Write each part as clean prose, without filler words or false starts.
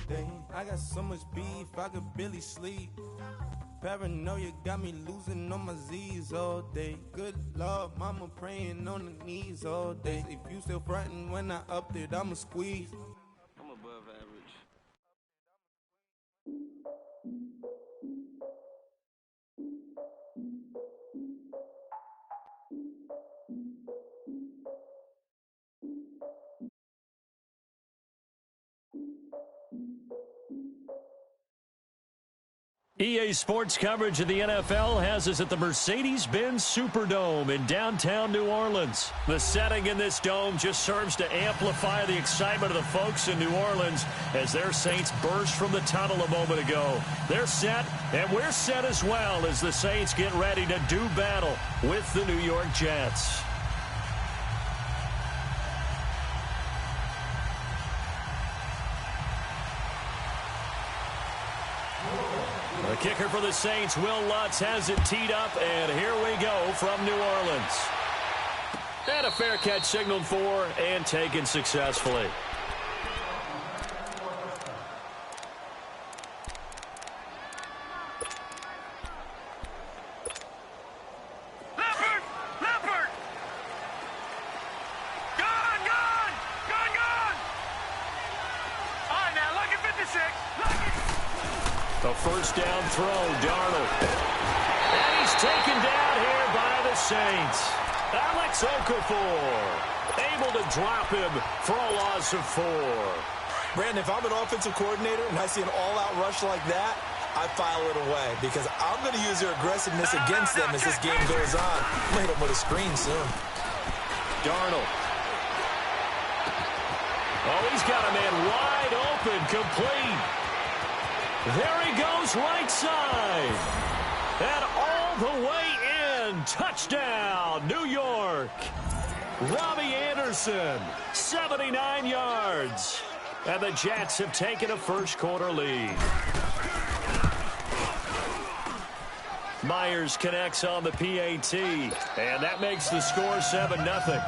day. I got so much beef, I could barely sleep. Paranoia got me losing on my Z's all day. Good Lord, mama praying on the knees all day. If you still frontin' when I up it, I'ma squeeze. I'm above average. EA Sports coverage of the NFL has us at the Mercedes-Benz Superdome in downtown New Orleans. The setting in this dome just serves to amplify the excitement of the folks in New Orleans as their Saints burst from the tunnel a moment ago. They're set, and we're set as well as the Saints get ready to do battle with the New York Jets. The kicker for the Saints, Will Lutz, has it teed up, and here we go from New Orleans. And a fair catch signaled for and taken successfully. A first down throw, Darnold. And he's taken down here by the Saints. Alex Okafor able to drop him for a loss of 4. Brandon, if I'm an offensive coordinator and I see an all-out rush like that, I file it away because I'm going to use their aggressiveness against them as this game goes on. I'm going to hit them with a screen soon. Darnold. Oh, he's got a man wide open, complete. There he goes, right side. And all the way in. Touchdown, New York. Robbie Anderson, 79 yards. And the Jets have taken a first-quarter lead. Myers connects on the PAT, and that makes the score 7-0.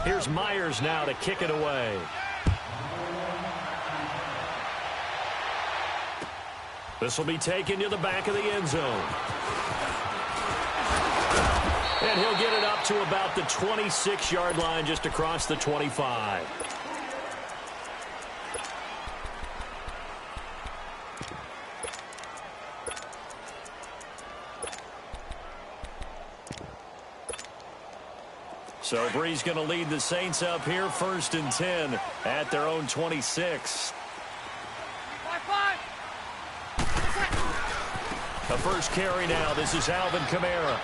Here's Myers now to kick it away. This will be taken to the back of the end zone. And he'll get it up to about the 26-yard line, just across the 25. So Bree's going to lead the Saints up here, 1st and 10 at their own 26. The first carry now. This is Alvin Kamara.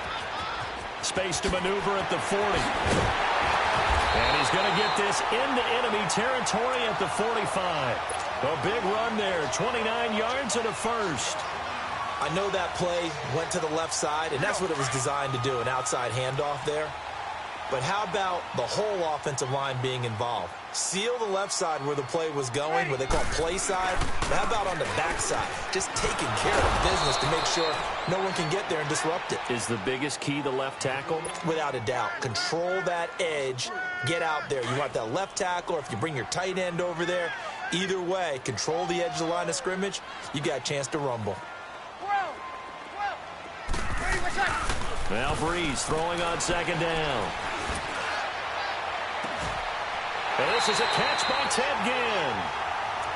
Space to maneuver at the 40. And he's going to get this into enemy territory at the 45. A big run there. 29 yards and a first. I know that play went to the left side, and that's what it was designed to do, an outside handoff there. But how about the whole offensive line being involved? Seal the left side where the play was going, what they call play side. But how about on the back side? Just taking care of business to make sure no one can get there and disrupt it. Is the biggest key the left tackle? Without a doubt. Control that edge. Get out there. You want that left tackle, or if you bring your tight end over there, either way, control the edge of the line of scrimmage, you got a chance to rumble. Now Breeze throwing on 2nd down. And this is a catch by Ted Ginn.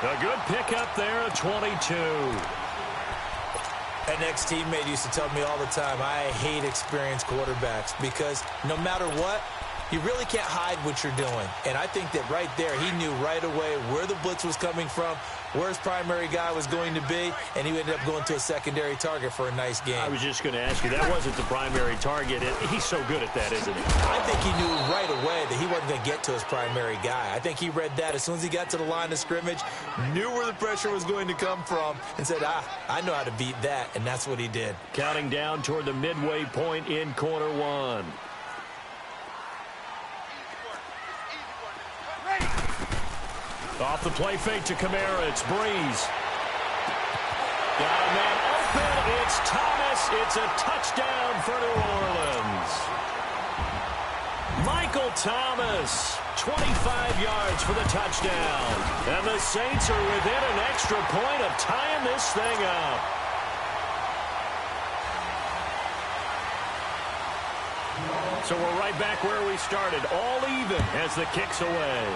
A good pickup there at 22. An ex-teammate used to tell me all the time, I hate experienced quarterbacks because no matter what, you really can't hide what you're doing. And I think that right there, he knew right away where the blitz was coming from, where his primary guy was going to be, and he ended up going to a secondary target for a nice game. I was just going to ask you, that wasn't the primary target. He's so good at that, isn't he? I think he knew right away that he wasn't going to get to his primary guy. I think he read that as soon as he got to the line of scrimmage, knew where the pressure was going to come from, and said, I know how to beat that, and that's what he did. Counting down toward the midway point in quarter one. Off the play fake to Kamara, it's Breeze. Got a man open, it's Thomas. It's a touchdown for New Orleans. Michael Thomas 25 yards for the touchdown. And the Saints are within an extra point of tying this thing up. So we're right back where we started, all even as the kick's away.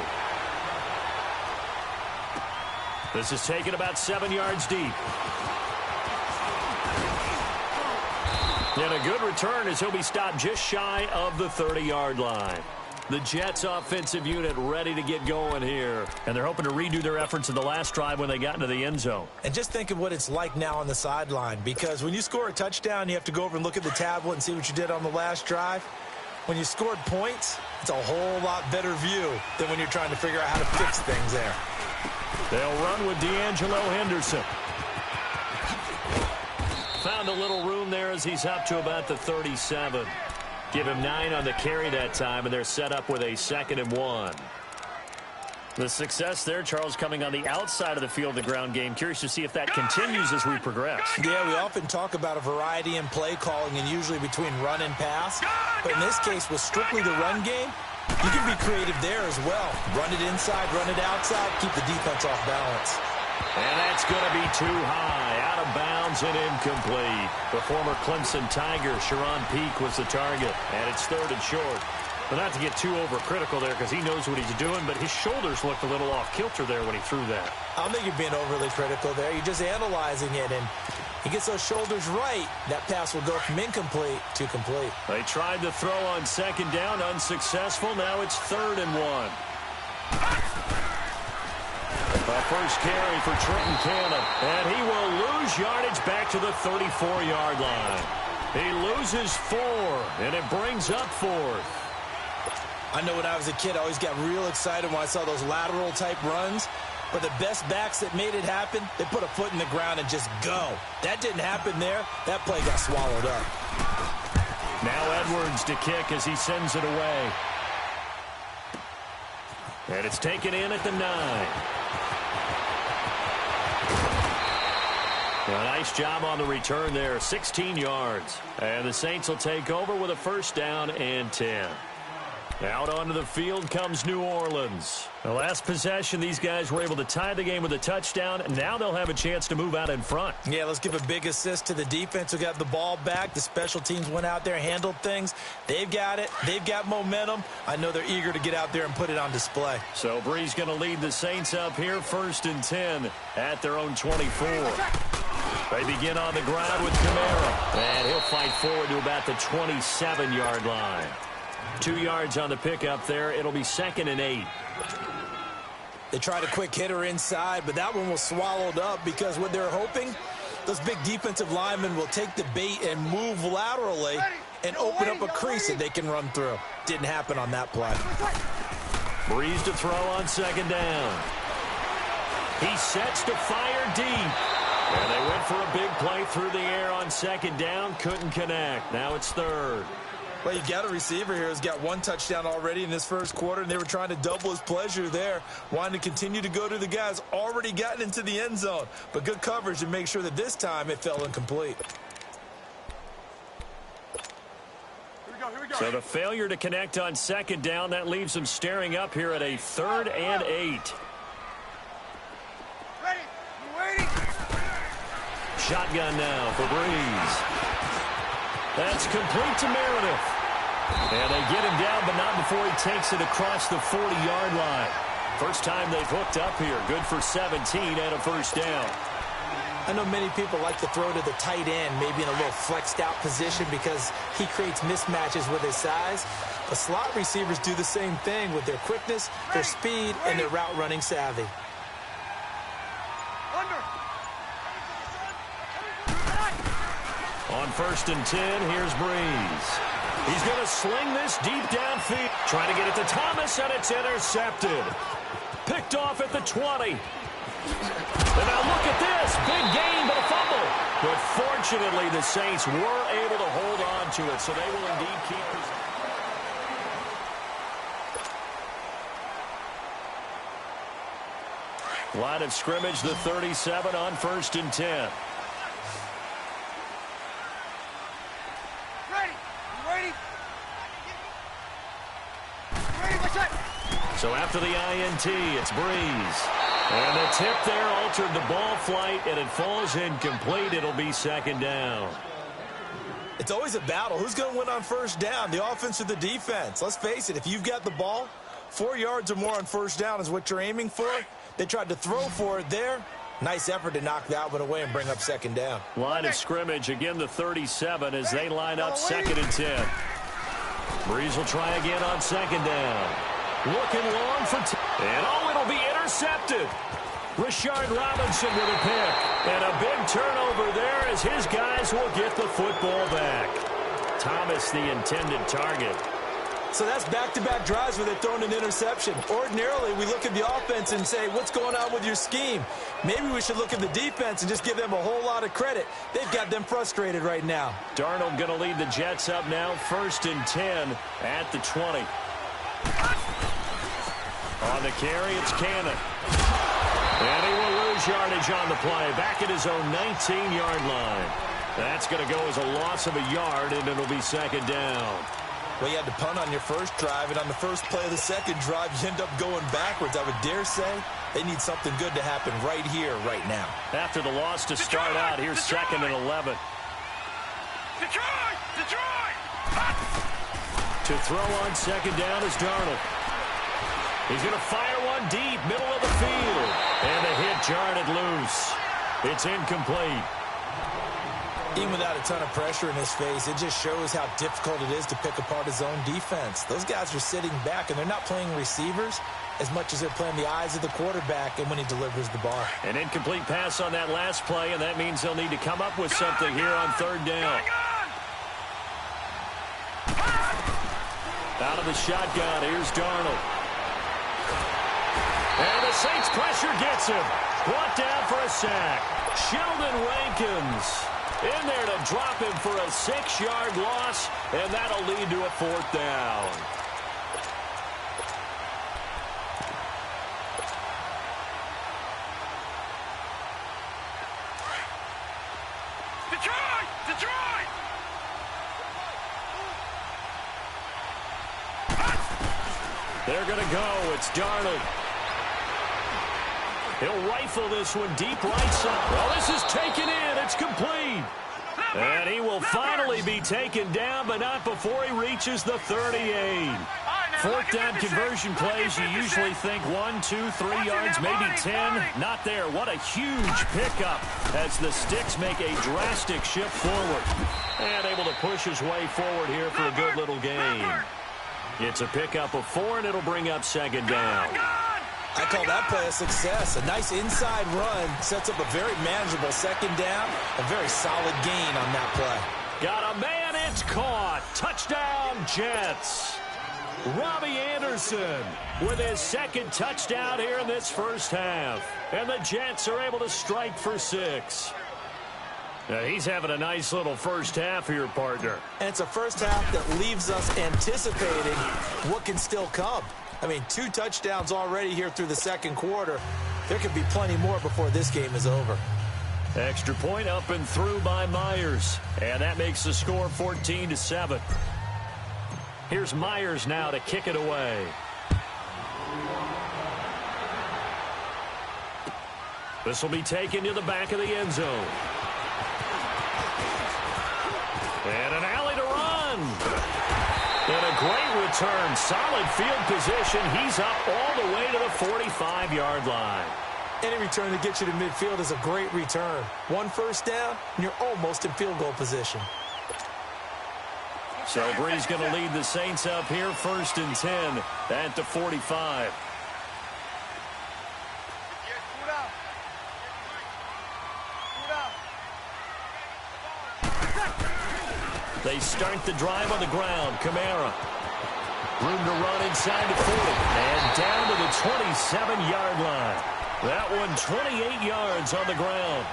This is taken about 7 yards deep. And a good return as he'll be stopped just shy of the 30-yard line. The Jets offensive unit ready to get going here. And they're hoping to redo their efforts in the last drive when they got into the end zone. And just think of what it's like now on the sideline, because when you score a touchdown, you have to go over and look at the tablet and see what you did on the last drive. When you scored points, it's a whole lot better view than when you're trying to figure out how to fix things there. They'll run with D'Angelo Henderson. Found a little room there as he's up to about the 37. Give him 9 on the carry that time, and they're set up with a 2nd and 1. The success there, Charles, coming on the outside of the field, the ground game. Curious to see if that continues as we progress. Yeah, we often talk about a variety in play calling and usually between run and pass. But in this case, with strictly the run game, you can be creative there as well. Run it inside, run it outside, keep the defense off balance. And that's going to be too high, out of bounds and incomplete. The former Clemson Tiger, Sharon Peak, was the target, and it's 3rd and short. But not to get too overcritical there because he knows what he's doing, but his shoulders looked a little off kilter there when he threw that. I don't think you're being overly critical there. You're just analyzing it, and he gets those shoulders right. That pass will go from incomplete to complete. They tried to throw on 2nd down, unsuccessful. Now it's 3rd and 1. A first carry for Trenton Cannon, and he will lose yardage back to the 34-yard line. He loses 4, and it brings up 4th. I know when I was a kid, I always got real excited when I saw those lateral-type runs. But the best backs that made it happen, they put a foot in the ground and just go. That didn't happen there. That play got swallowed up. Now Edwards to kick as he sends it away. And it's taken in at the 9. A nice job on the return there, 16 yards. And the Saints will take over with a 1st down and 10. Out onto the field comes New Orleans. The last possession, these guys were able to tie the game with a touchdown. Now they'll have a chance to move out in front. Yeah, let's give a big assist to the defense who got the ball back. The special teams went out there, handled things. They've got it. They've got momentum. I know they're eager to get out there and put it on display. So Bree's going to lead the Saints up here, 1st and 10 at their own 24. They begin on the ground with Kamara. And he'll fight forward to about the 27-yard line. 2 yards on the pickup there. It'll be 2nd and 8. They tried a quick hitter inside, but that one was swallowed up because what they're hoping, those big defensive linemen will take the bait and move laterally and open up a crease that they can run through. Didn't happen on that play. Breeze to throw on 2nd down. He sets to fire deep. And they went for a big play through the air on 2nd down. Couldn't connect. Now it's 3rd. Well, you got a receiver here who's got 1 touchdown already in this first quarter, and they were trying to double his pleasure there, wanting to continue to go to the guys already gotten into the end zone. But good coverage to make sure that this time it fell incomplete. Here we go. So the failure to connect on 2nd down, that leaves them staring up here at a 3rd and 8. Ready? You waiting? Shotgun now for Breeze. That's complete to Meredith. And they get him down, but not before he takes it across the 40-yard line. First time they've hooked up here. Good for 17 and a 1st down. I know many people like to throw to the tight end, maybe in a little flexed out position because he creates mismatches with his size. But slot receivers do the same thing with their quickness, their speed, and their route running savvy. On 1st and 10, here's Breeze. He's going to sling this deep downfield. Trying to get it to Thomas, and it's intercepted. Picked off at the 20. And now look at this. Big gain, but a fumble. But fortunately, the Saints were able to hold on to it, so they will indeed keep this. Line of scrimmage, the 37 on 1st and 10. So after the INT, it's Breeze. And the tip there altered the ball flight, and it falls incomplete. It'll be second down. It's always a battle. Who's going to win on first down, the offense or the defense? Let's face it, if you've got the ball, 4 yards or more on first down is what you're aiming for. They tried to throw for it there. Nice effort to knock that one away and bring up second down. Line of scrimmage, again the 37 as they line up 2nd and 10. Breeze will try again on second down. Looking long for and it'll be intercepted. Rashard Robinson with a pick. And a big turnover there as his guys will get the football back. Thomas the intended target. So that's back-to-back drives where they're throwing an interception. Ordinarily, we look at the offense and say, what's going on with your scheme? Maybe we should look at the defense and just give them a whole lot of credit. They've got them frustrated right now. Darnold going to lead the Jets up now, 1st and 10 at the 20. On the carry, it's Cannon. And he will lose yardage on the play, back at his own 19-yard line. That's going to go as a loss of a yard, and it'll be second down. Well, you had to punt on your first drive, and on the first play of the second drive, you end up going backwards. I would dare say they need something good to happen right here, right now. After the loss to start out, here's 2nd and 11. Detroit! To throw on second down is Darnold. He's going to fire one deep, middle of the field. And the hit jarred it loose. It's incomplete. Even without a ton of pressure in his face, it just shows how difficult it is to pick apart his own defense. Those guys are sitting back, and they're not playing receivers as much as they're playing the eyes of the quarterback and when he delivers the ball. An incomplete pass on that last play, and that means they'll need to come up with something here on 3rd down. Out of the shotgun, here's Darnold. And the Saints pressure gets him. Brought down for a sack. Sheldon Rankins in there to drop him for a 6-yard loss, and that'll lead to a 4th down. Detroit! They're going to go. It's Darnold. He'll rifle this one deep right side. Well, this is taken in. It's complete. And he will finally be taken down, but not before he reaches the 38. 4th down conversion plays, you usually think 1, 2, 3 yards, maybe 10. Not there. What a huge pickup as the Sticks make a drastic shift forward. And able to push his way forward here for a good little gain. It's a pickup of 4, and it'll bring up second down. I call that play a success. A nice inside run sets up a very manageable second down. A very solid gain on that play. Got a man, it's caught. Touchdown, Jets. Robbie Anderson with his 2nd touchdown here in this first half. And the Jets are able to strike for 6. Now, he's having a nice little first half here, partner. And it's a first half that leaves us anticipating what can still come. I mean, 2 touchdowns already here through the second quarter. There could be plenty more before this game is over. Extra point up and through by Myers. And that makes the score 14-7. Here's Myers now to kick it away. This will be taken to the back of the end zone. And an alley to run. And a great return. Solid field position. He's up all the way to the 45-yard line. Any return that gets you to midfield is a great return. 1 first down, and you're almost in field goal position. So Bree's going to lead the Saints up here, 1st and 10 at the 45. They start the drive on the ground. Kamara. Room to run inside the 40. And down to the 27-yard line. That one 28 yards on the ground.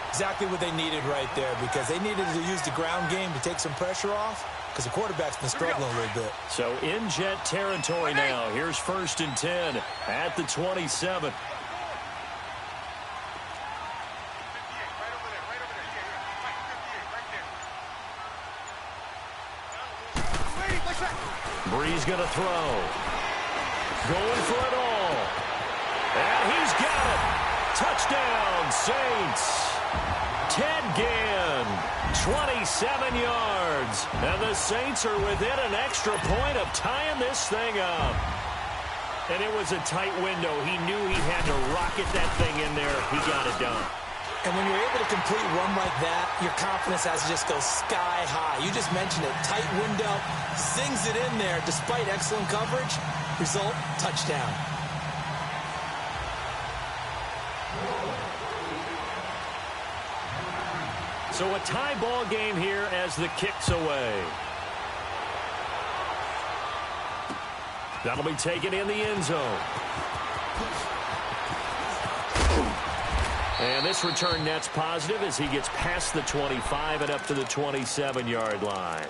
Exactly what they needed right there, because they needed to use the ground game to take some pressure off, because the quarterback's been struggling a little bit. So in Jet territory now. Here's 1st and 10 at the 27. Bree's going to throw. Going for it all. And he's got it. Touchdown, Saints. Ted Ginn, 27 yards. And the Saints are within an extra point of tying this thing up. And it was a tight window. He knew he had to rocket that thing in there. He got it done. And when you're able to complete one like that, your confidence has to just go sky high. You just mentioned it. Tight window, zings it in there despite excellent coverage. Result, touchdown. So a tie ball game here as the kick's away. That'll be taken in the end zone. And this return net's positive as he gets past the 25 and up to the 27-yard line.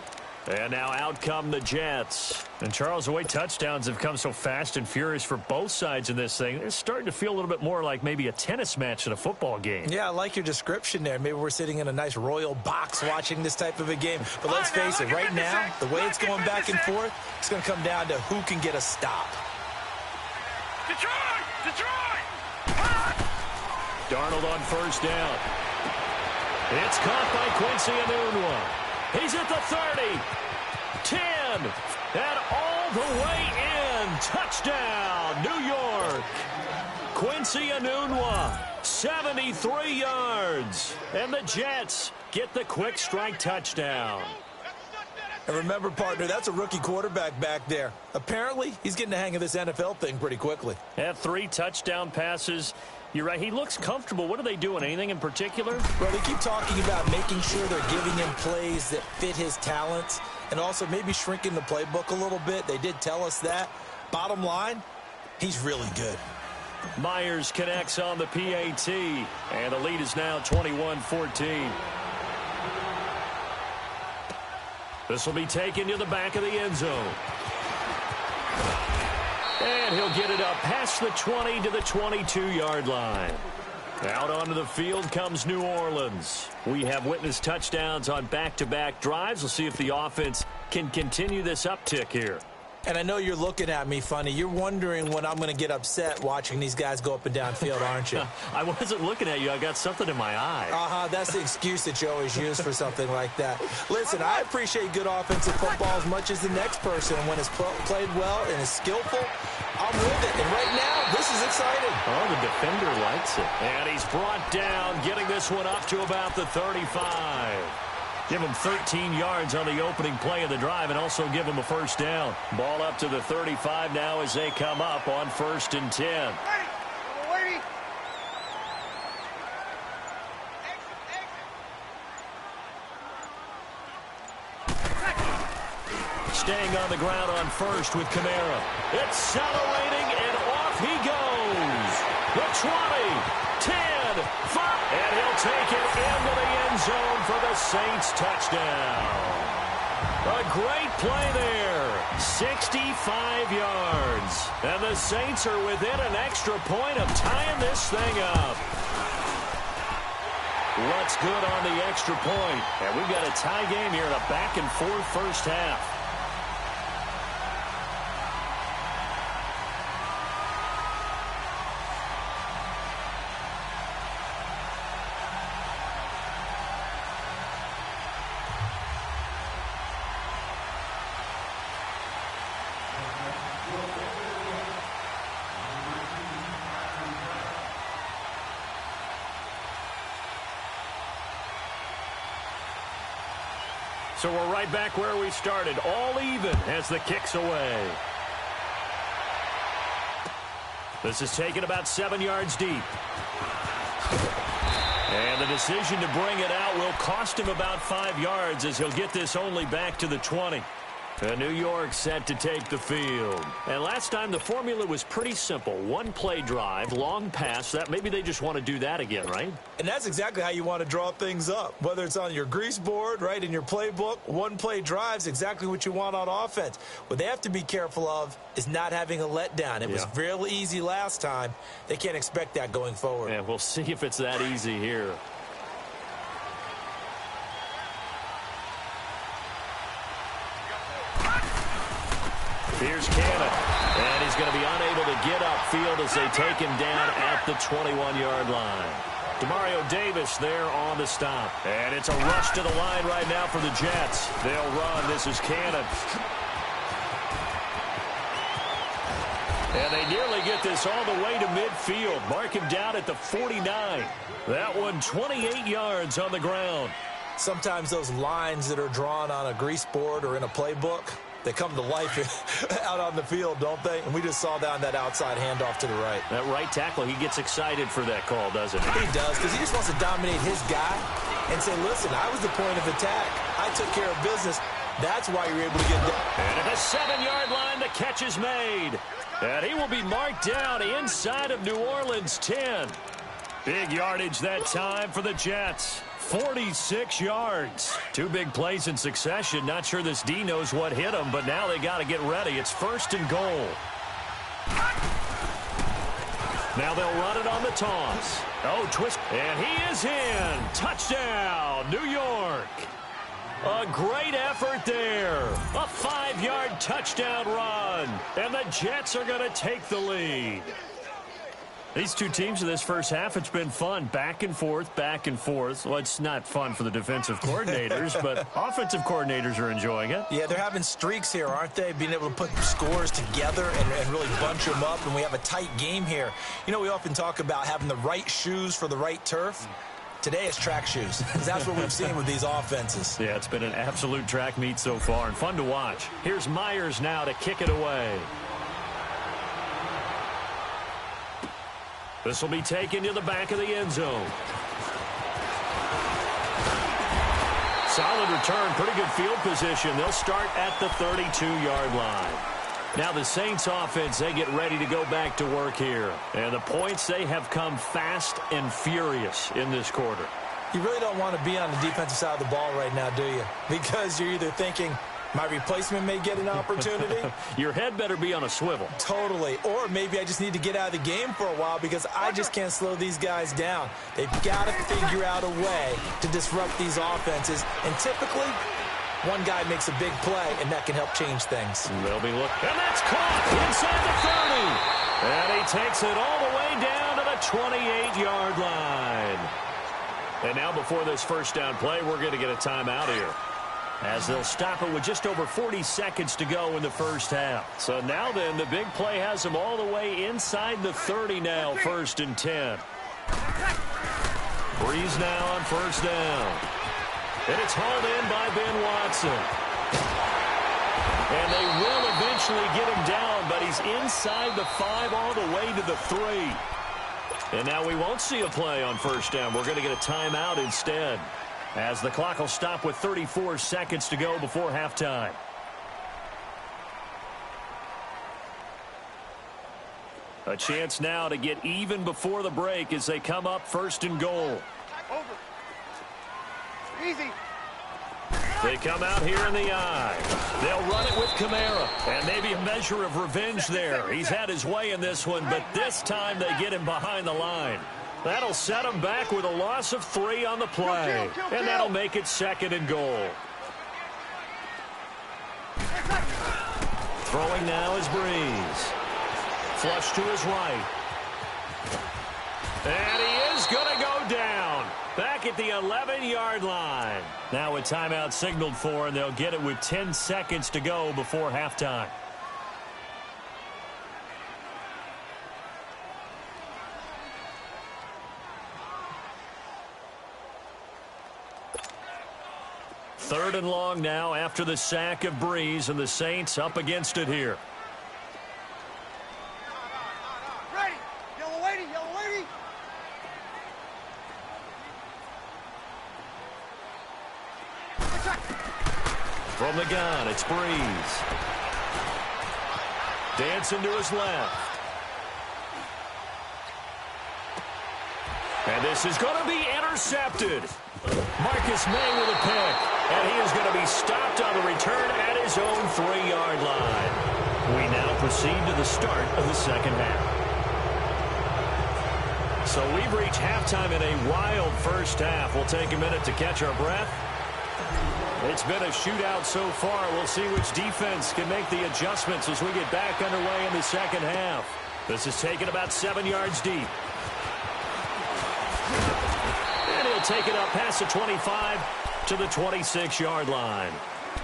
And now out come the Jets. And, Charles, the way touchdowns have come so fast and furious for both sides in this thing, it's starting to feel a little bit more like maybe a tennis match in a football game. Yeah, I like your description there. Maybe we're sitting in a nice royal box watching this type of a game. But let's face it, right now, the way it's going back and forth, it's going to come down to who can get a stop. Detroit! Detroit! Darnold on first down. It's caught by Quincy Enunwa. He's at the 30, 10, and all the way in. Touchdown, New York. Quincy Enunwa, 73 yards. And the Jets get the quick strike touchdown. And remember, partner, that's a rookie quarterback back there. Apparently, he's getting the hang of this NFL thing pretty quickly. Had 3 touchdown passes. You're right. He looks comfortable. What are they doing? Anything in particular? Well, they keep talking about making sure they're giving him plays that fit his talents and also maybe shrinking the playbook a little bit. They did tell us that. Bottom line, he's really good. Myers connects on the PAT, and the lead is now 21-14. This will be taken to the back of the end zone. And he'll get it up past the 20 to the 22-yard line. Out onto the field comes New Orleans. We have witnessed touchdowns on back-to-back drives. We'll see if the offense can continue this uptick here. And I know you're looking at me funny. You're wondering when I'm going to get upset watching these guys go up and down field, aren't you? I wasn't looking at you. I got something in my eye. That's the excuse that you always use for something like that. Listen, I appreciate good offensive football as much as the next person. And when it's played well and is skillful, I'm with it. And right now, this is exciting. Oh, the defender likes it. And he's brought down, getting this one up to about the 35. Give him 13 yards on the opening play of the drive and also give him a first down. Ball up to the 35 now as they come up on 1st and 10. Staying on the ground on first with Kamara. Accelerating, and off he goes. The 20, 10, 5, and he'll take it into the end zone for the Saints touchdown. A great play there. 65 yards. And the Saints are within an extra point of tying this thing up. What's good on the extra point? And we've got a tie game here in a back-and-forth first half. So we're right back where we started, all even as the kick's away. This is taken about 7 yards deep. And the decision to bring it out will cost him about 5 yards as he'll get this only back to the 20. And New York set to take the field. And last time the formula was pretty simple. One play drive, long pass. That maybe they just want to do that again, right? And that's exactly how you want to draw things up. Whether it's on your grease board, right, in your playbook, one play drive's exactly what you want on offense. What they have to be careful of is not having a letdown. It was real easy last time. They can't expect that going forward. And we'll see if it's that easy here. Here's Cannon, and he's He's going to be unable to get upfield as they take him down at the 21-yard line. Demario Davis there on the stop. And it's a rush to the line right now for the Jets. They'll run. This is Cannon. And they nearly get this all the way to midfield. Mark him down at the 49. That one 28 yards on the ground. Sometimes those lines that are drawn on a grease board or in a playbook, they come to life out on the field, don't they? And we just saw down that outside handoff to the right. That right tackle, he gets excited for that call, doesn't he? He does, because he just wants to dominate his guy and say, listen, I was the point of attack. I took care of business. That's why you're able to get down. And at the 7-yard line, the catch is made. And he will be marked down inside of New Orleans' 10. Big yardage that time for the Jets. 46 yards. Two big plays in succession. Not sure this D knows what hit him, but now they got to get ready. It's 1st and goal. Now they'll run it on the toss. Oh, twist. And he is in. Touchdown, New York. A great effort there. A 5-yard touchdown run. And the Jets are going to take the lead. These two teams in this first half, it's been fun. Back and forth, back and forth. Well, it's not fun for the defensive coordinators, but offensive coordinators are enjoying it. Yeah, they're having streaks here, aren't they? Being able to put scores together and really bunch them up, and we have a tight game here. You know, we often talk about having the right shoes for the right turf. Today it's track shoes, because that's what we've seen with these offenses. Yeah, it's been an absolute track meet so far, and fun to watch. Here's Myers now to kick it away. This will be taken to the back of the end zone. Solid return, pretty good field position. They'll start at the 32-yard line. Now the Saints offense, they get ready to go back to work here. And the points, they have come fast and furious in this quarter. You really don't want to be on the defensive side of the ball right now, do you? Because you're either thinking, my replacement may get an opportunity. Your head better be on a swivel. Totally. Or maybe I just need to get out of the game for a while because I just can't slow these guys down. They've got to figure out a way to disrupt these offenses. And typically, one guy makes a big play, and that can help change things. They'll be looking. And that's caught inside the 30. And he takes it all the way down to the 28-yard line. And now before this first down play, we're going to get a timeout here, as they'll stop it with just over 40 seconds to go in the first half. So now then, the big play has them all the way inside the 30 now, 1st and 10. Breeze now on first down. And it's hauled in by Ben Watson. And they will eventually get him down, but he's inside the 5 all the way to the 3. And now we won't see a play on first down. We're going to get a timeout instead, as the clock will stop with 34 seconds to go before halftime. A chance now to get even before the break as they come up 1st and goal. Over. Easy. They come out here in the eye. They'll run it with Kamara. And maybe a measure of revenge there. He's had his way in this one, but this time they get him behind the line. That'll set him back with a loss of 3 on the play. And that'll make it 2nd and goal. Throwing now is Breeze. Flush to his right. And he is going to go down. Back at the 11-yard line. Now a timeout signaled for, and they'll get it with 10 seconds to go before halftime. Third and long now after the sack of Breeze, and the Saints up against it here. Ready. Yellow lady, yellow lady. From the gun, it's Breeze. Dancing to his left. And this is going to be intercepted. Marcus May with a pick. And he is going to be stopped on the return at his own 3-yard line. We now proceed to the start of the second half. So we've reached halftime in a wild first half. We'll take a minute to catch our breath. It's been a shootout so far. We'll see which defense can make the adjustments as we get back underway in the second half. This is taken about 7 yards deep. And he'll take it up past the 25 to the 26-yard line.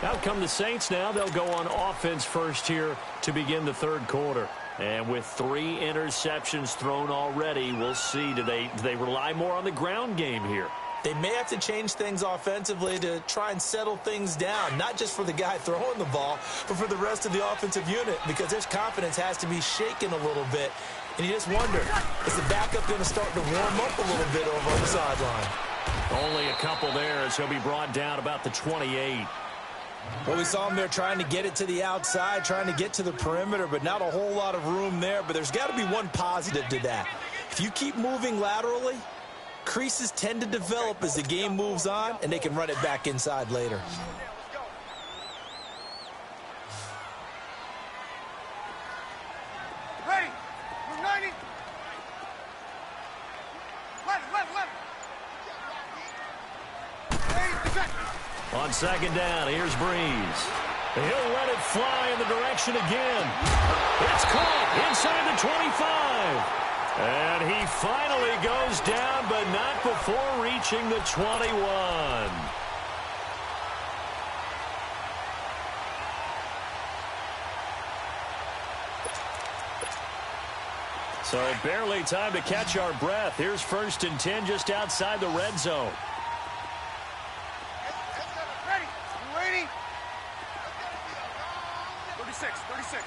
Out come the Saints now. They'll go on offense first here to begin the third quarter. And with 3 interceptions thrown already, we'll see. Do they rely more on the ground game here? They may have to change things offensively to try and settle things down, not just for the guy throwing the ball, but for the rest of the offensive unit, because their confidence has to be shaken a little bit. And you just wonder, is the backup going to start to warm up a little bit over on the sideline? Only a couple there as he'll be brought down about the 28. Well, we saw him there trying to get it to the outside, trying to get to the perimeter, but not a whole lot of room there. But there's got to be one positive to that. If you keep moving laterally, creases tend to develop as the game moves on, and they can run it back inside later. Ready. Move 90. Left. On second down, here's Breeze. He'll let it fly in the direction again. It's caught inside the 25. And he finally goes down, but not before reaching the 21. So barely time to catch our breath. Here's 1st and 10 just outside the red zone. Ready. You ready? 36. 56.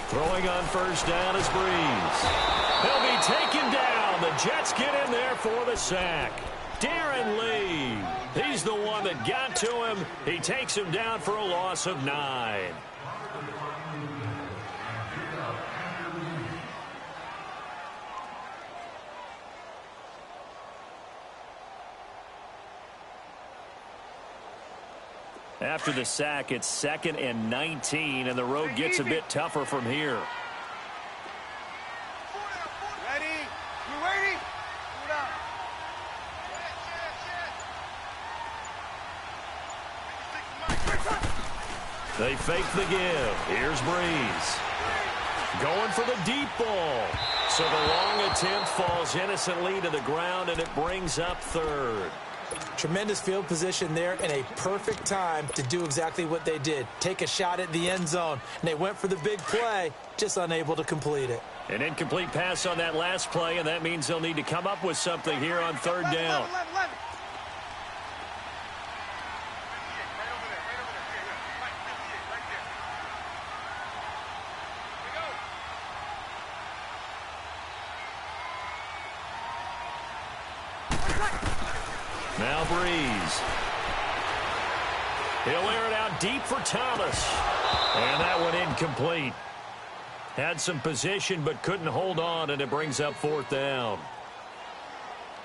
Throwing on first down is Breeze. He'll be taken down. The Jets get in there for the sack. Darren Lee. He's the one that got to him. He takes him down for a loss of 9. After the sack, it's 2nd and 19, and the road gets a bit tougher from here. Ready. You ready? Move down. They fake the give. Here's Breeze. Going for the deep ball. So the long attempt falls innocently to the ground, and it brings up 3rd. Tremendous field position there and a perfect time to do exactly what they did. Take a shot at the end zone. And they went for the big play, just unable to complete it. An incomplete pass on that last play, and that means they'll need to come up with something here on 3rd down. Left. Now Breeze. He'll air it out deep for Thomas. And that one incomplete. Had some position but couldn't hold on, and it brings up 4th down.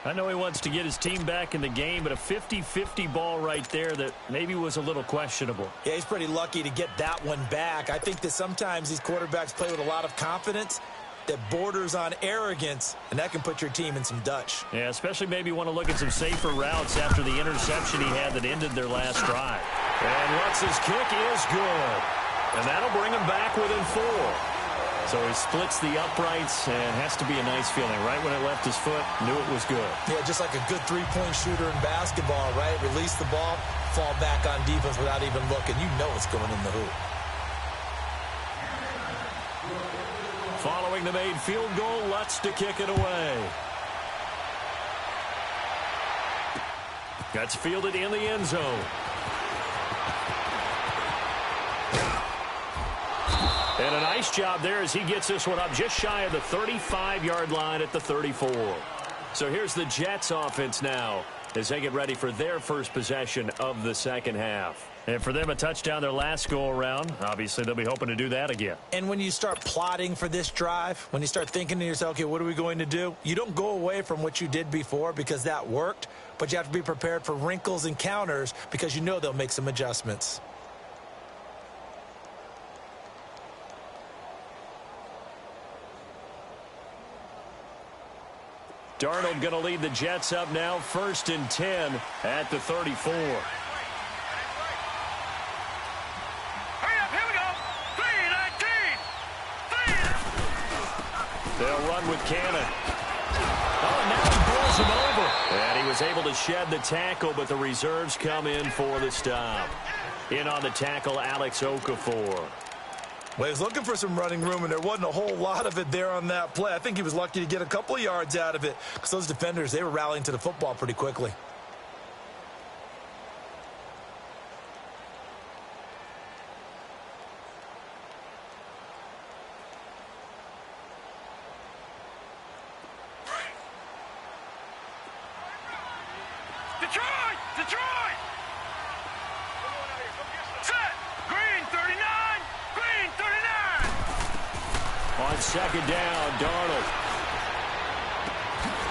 I know he wants to get his team back in the game, but a 50-50 ball right there that maybe was a little questionable. Yeah, he's pretty lucky to get that one back. I think that sometimes these quarterbacks play with a lot of confidence that borders on arrogance, and that can put your team in some Dutch. Yeah, especially maybe want to look at some safer routes after the interception he had that ended their last drive. And Lutz's kick is good. And that'll bring him back within 4. So he splits the uprights, and has to be a nice feeling. Right when it left his foot, knew it was good. Yeah, just like a good three-point shooter in basketball, right? Release the ball, fall back on defense without even looking. You know it's going in the hoop. Following the made field goal, Lutz to kick it away. That's fielded in the end zone. And a nice job there as he gets this one up just shy of the 35-yard line at the 34. So here's the Jets offense now as they get ready for their first possession of the second half. And for them, a touchdown their last go-around. Obviously, they'll be hoping to do that again. And when you start plotting for this drive, when you start thinking to yourself, okay, what are we going to do? You don't go away from what you did before because that worked, but you have to be prepared for wrinkles and counters because you know they'll make some adjustments. Darnold going to lead the Jets up now, 1st and 10 at the 34. Hurry up, here we go. 3-19. They'll run with Cannon. Oh, and now he pulls him over. And he was able to shed the tackle, but the reserves come in for the stop. In on the tackle, Alex Okafor. Well, he was looking for some running room, and there wasn't a whole lot of it there on that play. I think he was lucky to get a couple of yards out of it because those defenders, they were rallying to the football pretty quickly. Detroit! Detroit! Set! Green 39! Green 39! On 2nd down, Darnold.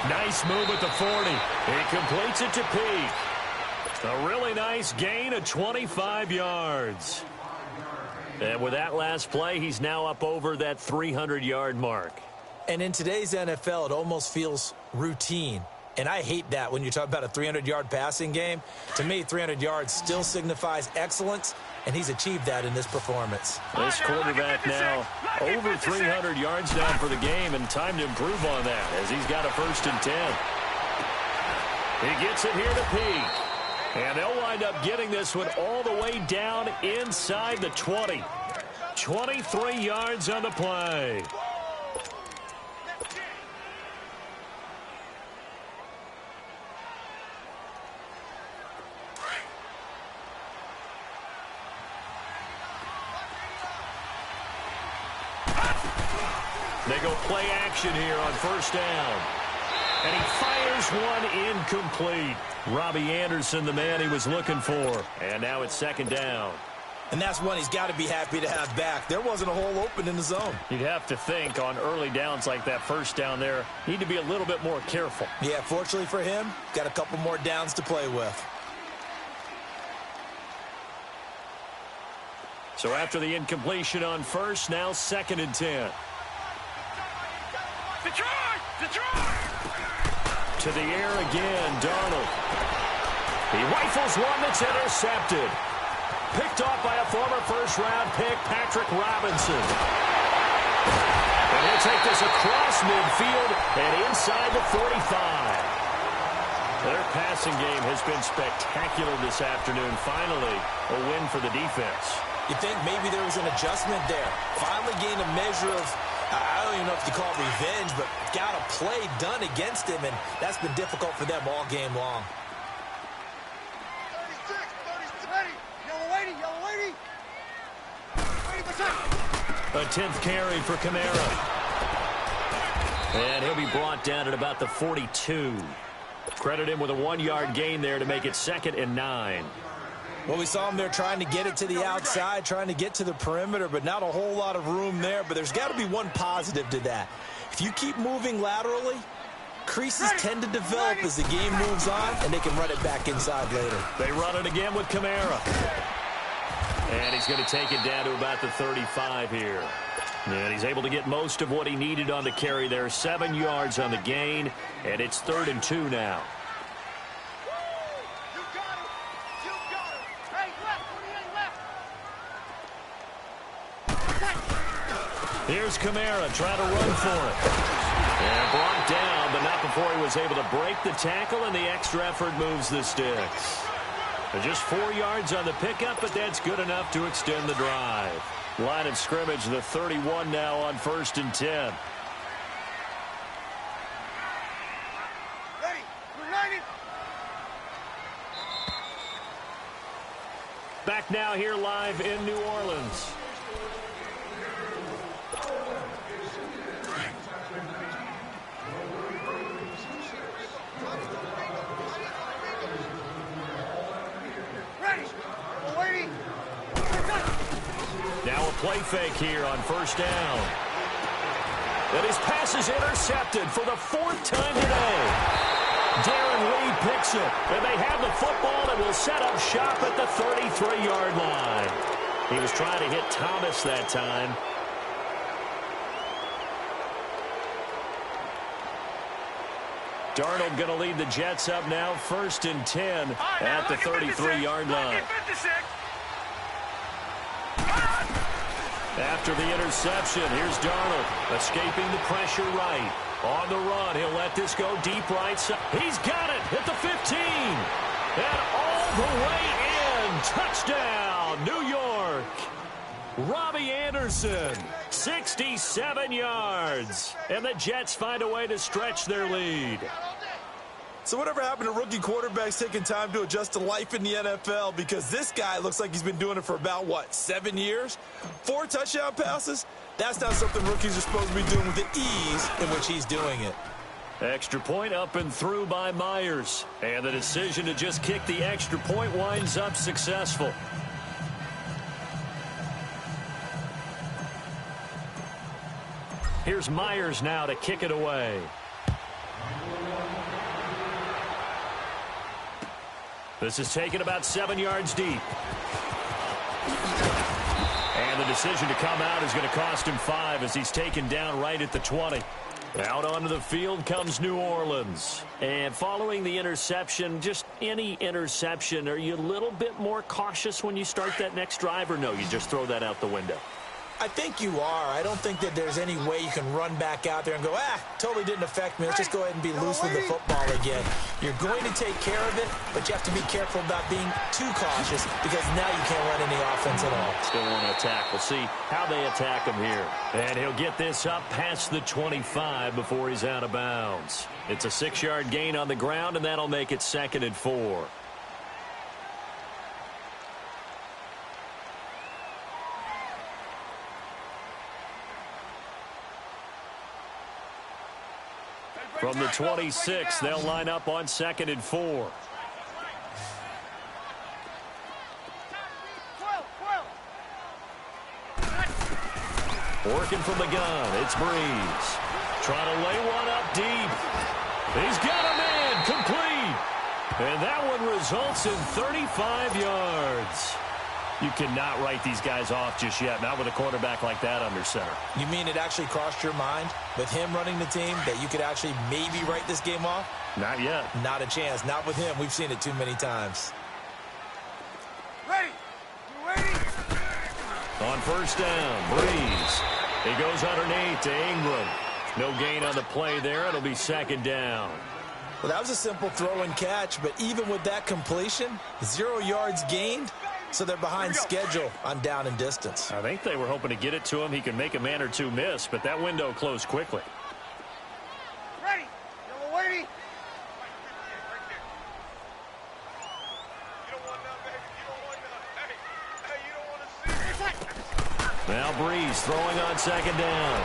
Nice move at the 40. He completes it to Peak. A really nice gain of 25 yards. And with that last play, he's now up over that 300-yard mark. And in today's NFL, it almost feels routine. And I hate that when you talk about a 300-yard passing game. To me, 300 yards still signifies excellence, and he's achieved that in this performance. This quarterback now over 300 yards now for the game, and time to improve on that as he's got a 1st and 10. He gets it here to Peak. And they'll wind up getting this one all the way down inside the 20. 23 yards on the play. They go play action here on 1st down. And he fires one incomplete. Robbie Anderson, the man he was looking for. And now it's 2nd down. And that's one he's got to be happy to have back. There wasn't a hole open in the zone. You'd have to think on early downs like that 1st down there, need to be a little bit more careful. Yeah, fortunately for him, got a couple more downs to play with. So after the incompletion on 1st, now 2nd and 10. Detroit! Detroit! To the air again, Darnold. He rifles one that's intercepted. Picked off by a former 1st-round pick, Patrick Robinson. And he'll take this across midfield and inside the 45. Their passing game has been spectacular this afternoon. Finally, a win for the defense. You think maybe there was an adjustment there. Finally gained a measure of, I don't even know if you call it revenge, but got a play done against him, and that's been difficult for them all game long. 36, 30, yellow lady. A 10th carry for Kamara. And he'll be brought down at about the 42. Credit him with a 1-yard gain there to make it 2nd and 9. Well, we saw him there trying to get it to the outside, trying to get to the perimeter, but not a whole lot of room there. But there's got to be one positive to that. If you keep moving laterally, creases tend to develop as the game moves on, and they can run it back inside later. They run it again with Kamara. And he's going to take it down to about the 35 here. And he's able to get most of what he needed on the carry there. 7 yards on the gain, and it's 3rd and 2 now. Here's Kamara trying to run for it. And brought down, but not before he was able to break the tackle, and the extra effort moves the sticks. Just 4 yards on the pickup, but that's good enough to extend the drive. Line of scrimmage, the 31 now on 1st and 10. Ready, we're lining. Back now here live in New Orleans. Now a play fake here on 1st down. And his pass is intercepted for the 4th time today. Darren Reed picks it, and they have the football and will set up shop at the 33-yard line. He was trying to hit Thomas that time. Darnold going to lead the Jets up now, 1st and 10 at the 33-yard line. After the interception, here's Darnold escaping the pressure right. On the run, he'll let this go deep right side. He's got it at the 15. And all the way in. Touchdown, New York. Robbie Anderson, 67 yards. And the Jets find a way to stretch their lead. So whatever happened to rookie quarterbacks taking time to adjust to life in the NFL? Because this guy looks like he's been doing it for about, 7 years? 4 touchdown passes? That's not something rookies are supposed to be doing with the ease in which he's doing it. Extra point up and through by Myers. And the decision to just kick the extra point winds up successful. Here's Myers now to kick it away. This is taken about 7 yards deep. And the decision to come out is going to cost him 5 as he's taken down right at the 20. Out onto the field comes New Orleans. And following the interception, just any interception, are you a little bit more cautious when you start that next drive, or no, you just throw that out the window? I think you are. I don't think that there's any way you can run back out there and go, totally didn't affect me. Let's just go ahead and be loose with the football again. You're going to take care of it, but you have to be careful about being too cautious because now you can't run any offense at all. Still want to attack. We'll see how they attack him here. And he'll get this up past the 25 before he's out of bounds. It's a 6-yard gain on the ground, and that'll make it 2nd and 4. From the 26, they'll line up on 2nd and 4. Working from the gun, it's Breeze. Trying to lay one up deep. He's got a man, complete. And that one results in 35 yards. You cannot write these guys off just yet, not with a quarterback like that under center. You mean it actually crossed your mind with him running the team that you could actually maybe write this game off? Not yet. Not a chance. Not with him. We've seen it too many times. Ready? You ready? On 1st down, Breeze. He goes underneath to Ingram. No gain on the play there. It'll be 2nd down. Well, that was a simple throw and catch, but even with that completion, 0 yards gained. So they're behind schedule on down and distance. I think they were hoping to get it to him. He could make a man or two miss, but that window closed quickly. Ready? Yellow lady? You don't want none, baby. You don't want none. Hey, you don't want to see it. Now Breeze throwing on 2nd down.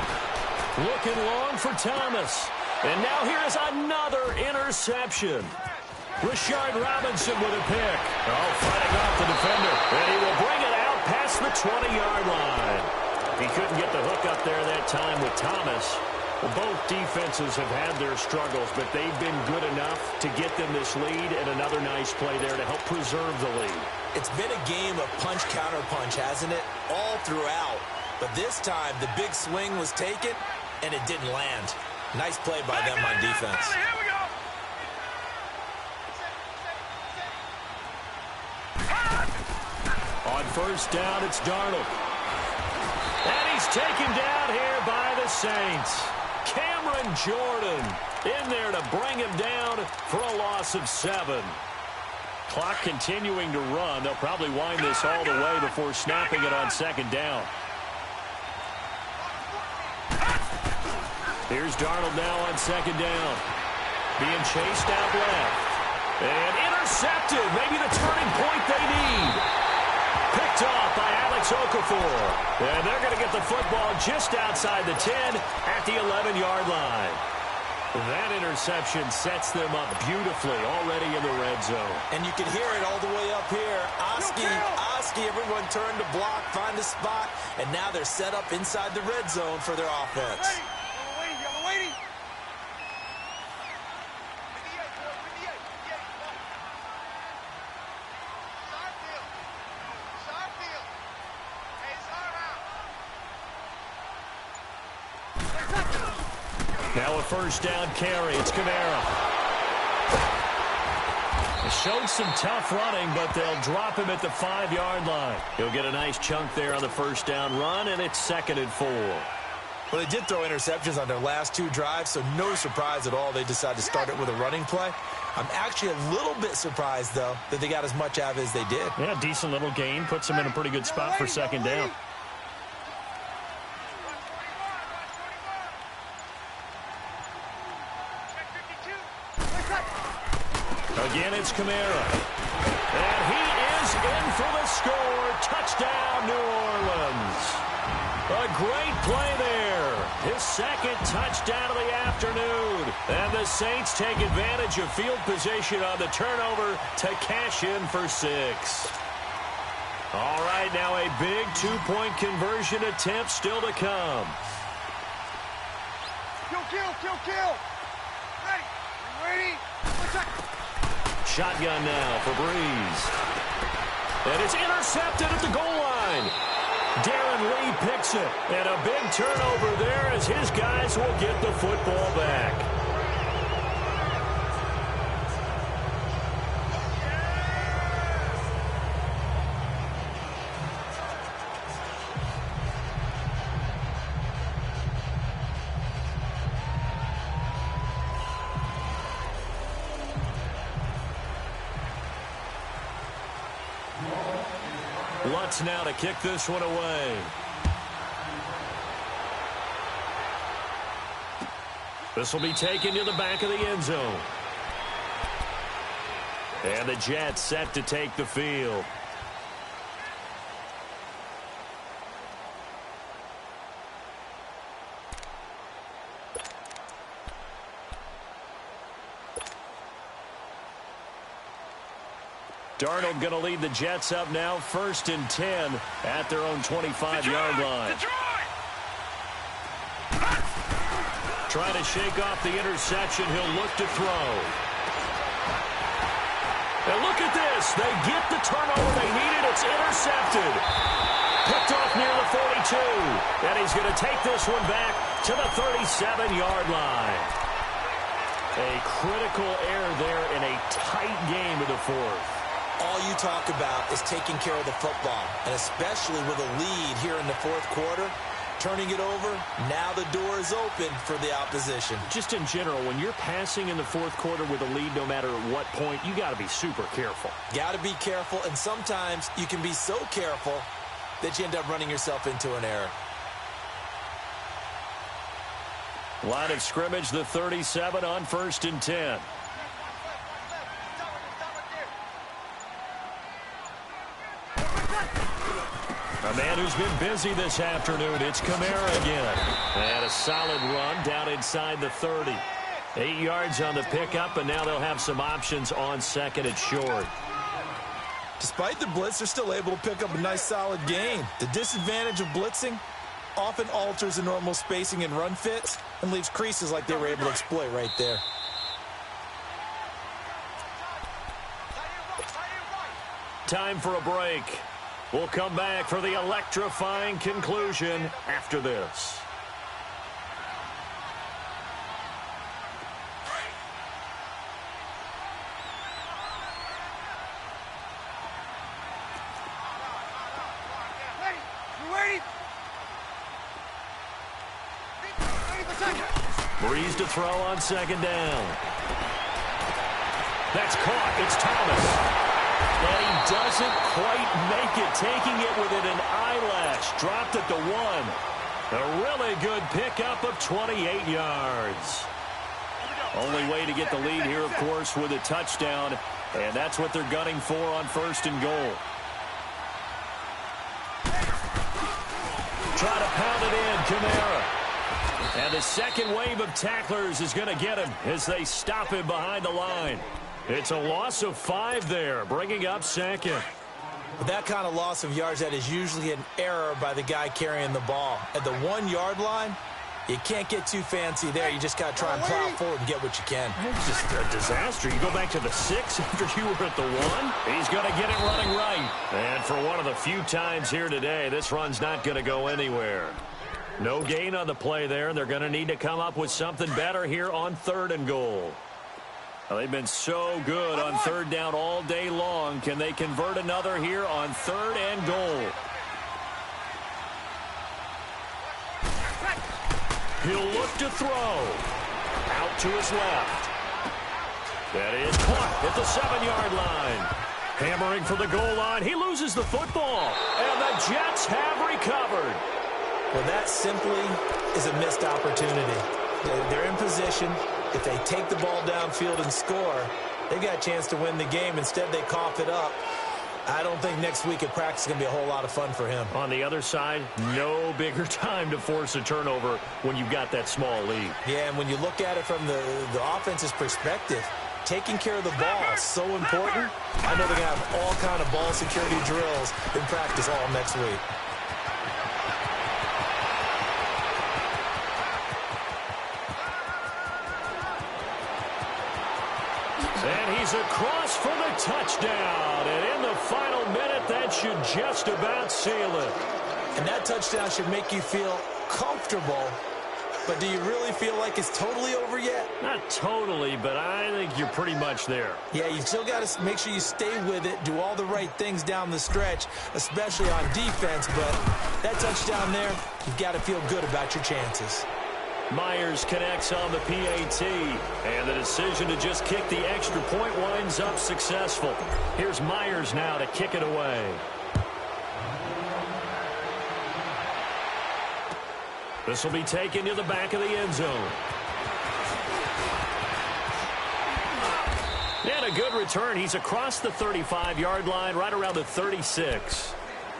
Looking long for Thomas. And now here's another interception. Rashard Robinson with a pick. Fighting off the defender. And he will bring it out past the 20-yard line. He couldn't get the hook up there that time with Thomas. Well, both defenses have had their struggles, but they've been good enough to get them this lead, and another nice play there to help preserve the lead. It's been a game of punch-counter-punch, hasn't it? All throughout. But this time, the big swing was taken, and it didn't land. Nice play by them on defense. Here we go. On 1st down, it's Darnold. And he's taken down here by the Saints. Cameron Jordan in there to bring him down for a loss of 7. Clock continuing to run. They'll probably wind this all the way before snapping it on 2nd down. Here's Darnold now on 2nd down. Being chased out left. And intercepted. Maybe the turning point they need. Picked off by Alex Okafor. And they're going to get the football just outside the 10 at the 11-yard line. That interception sets them up beautifully already in the red zone. And you can hear it all the way up here. Oski, everyone turned to block, find a spot, and now they're set up inside the red zone for their offense. Yellow lady. Now a 1st down carry. It's Kamara. Showed some tough running, but they'll drop him at the 5-yard line. He'll get a nice chunk there on the first down run, and it's 2nd and 4. Well, they did throw interceptions on their last 2 drives, so no surprise at all they decided to start it with a running play. I'm actually a little bit surprised, though, that they got as much out of it as they did. Yeah, decent little gain. Puts them in a pretty good spot for 2nd down. Again, it's Kamara. And he is in for the score. Touchdown, New Orleans. A great play there. His 2nd touchdown of the afternoon. And the Saints take advantage of field position on the turnover to cash in for 6. All right, now a big 2-point conversion attempt still to come. Kill. Ready? Shotgun now for Breeze. And it's intercepted at the goal line. Darren Lee picks it. And a big turnover there as his guys will get the football back. Lutz now to kick this one away. This will be taken to the back of the end zone. And the Jets set to take the field. Darnold going to lead the Jets up now, 1st and 10 at their own 25-yard line. Trying to shake off the interception. He'll look to throw. And look at this. They get the turnover they needed. It's intercepted. Picked off near the 42. And he's going to take this one back to the 37-yard line. A critical error there in a tight game of the 4th. All you talk about is taking care of the football, and especially with a lead here in the 4th quarter, turning it over, now the door is open for the opposition. Just in general, when you're passing in the 4th quarter with a lead, no matter at what point, you got to be super careful. Got to be careful, and sometimes you can be so careful that you end up running yourself into an error. Line of scrimmage, the 37 on 1st and 10. A man who's been busy this afternoon, it's Kamara again. And a solid run down inside the 30. 8 yards on the pickup, and now they'll have some options on 2nd and short. Despite the blitz, they're still able to pick up a nice solid gain. The disadvantage of blitzing often alters the normal spacing and run fits and leaves creases like they were able to exploit right there. Time for a break. We'll come back for the electrifying conclusion after this. Breeze to throw on 2nd down. That's caught. It's Thomas. And he doesn't quite make it, taking it within an eyelash. Dropped at the 1. A really good pickup of 28 yards. Only way to get the lead here, of course, with a touchdown. And that's what they're gunning for on 1st and goal. Try to pound it in, Kamara. And the second wave of tacklers is going to get him as they stop him behind the line. It's a loss of 5 there, bringing up 2nd. With that kind of loss of yards, that is usually an error by the guy carrying the ball. At the 1-yard line, you can't get too fancy there. You just got to try and plow forward and get what you can. It's just a disaster. You go back to the 6 after you were at the 1. He's going to get it running right. And for one of the few times here today, this run's not going to go anywhere. No gain on the play there. They're going to need to come up with something better here on 3rd and goal. Well, they've been so good on third down all day long. Can they convert another here on 3rd and goal? He'll look to throw. Out to his left. That is caught at the 7-yard line. Hammering for the goal line. He loses the football. And the Jets have recovered. Well, that simply is a missed opportunity. They're in position. If they take the ball downfield and score, they've got a chance to win the game. Instead, they cough it up. I don't think next week at practice is going to be a whole lot of fun for him. On the other side, no bigger time to force a turnover when you've got that small lead. Yeah, and when you look at it from the offense's perspective, taking care of the ball is so important. I know they're going to have all kind of ball security drills in practice all next week. And he's across for the touchdown. And in the final minute, that should just about seal it. And that touchdown should make you feel comfortable. But do you really feel like it's totally over yet? Not totally, but I think you're pretty much there. Yeah, you've still got to make sure you stay with it, do all the right things down the stretch, especially on defense. But that touchdown there, you've got to feel good about your chances. Myers connects on the PAT, and the decision to just kick the extra point winds up successful. Here's Myers now to kick it away. This will be taken to the back of the end zone. And a good return. He's across the 35-yard line, right around the 36.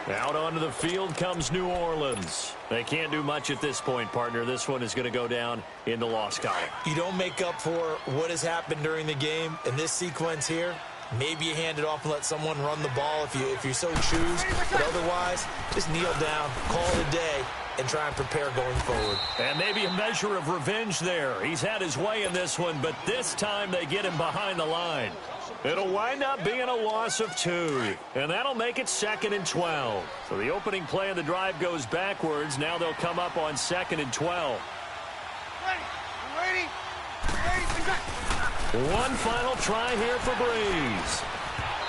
Out onto the field comes New Orleans. They can't do much at this point, partner. This one is going to go down in the loss column. You don't make up for what has happened during the game in this sequence here. Maybe you hand it off and let someone run the ball if you so choose. But otherwise, just kneel down, call it a day, and try and prepare going forward. And maybe a measure of revenge there. He's had his way in this one, but this time they get him behind the line. It'll wind up being a loss of 2, and that'll make it 2nd and 12. So the opening play of the drive goes backwards. Now they'll come up on 2nd and 12. Ready? One final try here for Breeze.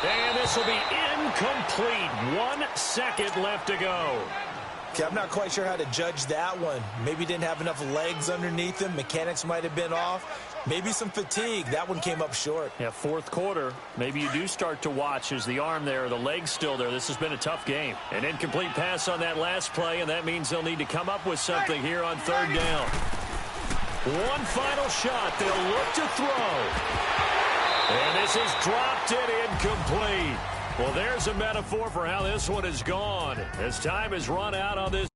And this will be incomplete. 1 second left to go. Okay, I'm not quite sure how to judge that one. Maybe didn't have enough legs underneath him. Mechanics might have been off. Maybe some fatigue. That one came up short. Yeah, 4th quarter. Maybe you do start to watch as the arm there, the leg's still there. This has been a tough game. An incomplete pass on that last play, and that means they'll need to come up with something here on 3rd down. One final shot. They'll look to throw. And this is dropped it incomplete. Well, there's a metaphor for how this one is gone as time has run out on this.